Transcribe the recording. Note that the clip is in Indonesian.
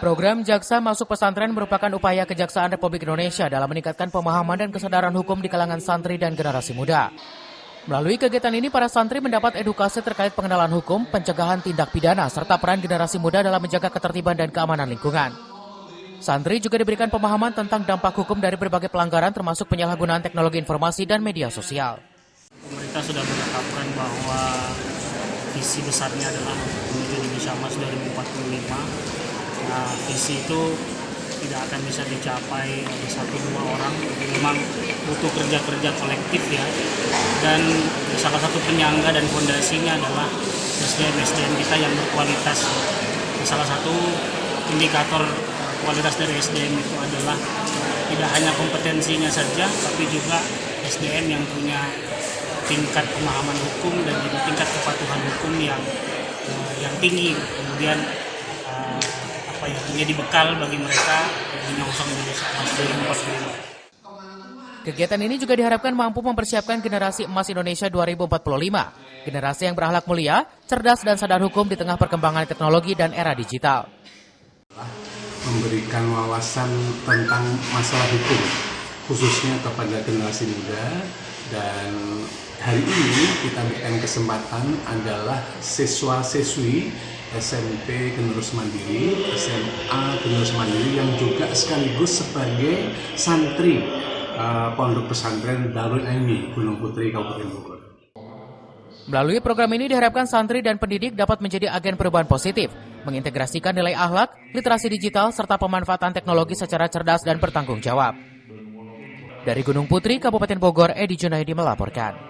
Program Jaksa Masuk Pesantren merupakan upaya Kejaksaan Republik Indonesia dalam meningkatkan pemahaman dan kesadaran hukum di kalangan santri dan generasi muda. Melalui kegiatan ini, para santri mendapat edukasi terkait pengenalan hukum, pencegahan tindak pidana, serta peran generasi muda dalam menjaga ketertiban dan keamanan lingkungan. Santri juga diberikan pemahaman tentang dampak hukum dari berbagai pelanggaran termasuk penyalahgunaan teknologi informasi dan media sosial. Pemerintah sudah menetapkan bahwa visi besarnya adalah menuju Indonesia Emas 2045. Nah, visi itu tidak akan bisa dicapai oleh 1-2 orang. Memang butuh kerja-kerja kolektif ya. Dan salah satu penyangga dan fondasinya adalah SDM kita yang berkualitas. Salah satu indikator kualitas dari SDM itu adalah tidak hanya kompetensinya saja, tapi juga SDM yang punya tingkat pemahaman hukum dan juga tingkat kepatuhan hukum yang tinggi. Kemudian menjadi bekal bagi mereka menyongsong Indonesia Emas 2045. Kegiatan ini juga diharapkan mampu mempersiapkan generasi emas Indonesia 2045, generasi yang berakhlak mulia, cerdas dan sadar hukum di tengah perkembangan teknologi dan era digital. Memberikan wawasan tentang masalah hukum, khususnya kepada generasi muda, dan hari ini kita berikan kesempatan adalah siswa-siswi SMP Generus Mandiri, SMA Generus Mandiri yang juga sekaligus sebagai santri Pondok Pesantren Darul Ilmi Gunung Putri Kabupaten Bogor. Melalui program ini diharapkan santri dan pendidik dapat menjadi agen perubahan positif, mengintegrasikan nilai akhlak, literasi digital, serta pemanfaatan teknologi secara cerdas dan bertanggung jawab. Dari Gunung Putri, Kabupaten Bogor, Edi Junaidi melaporkan.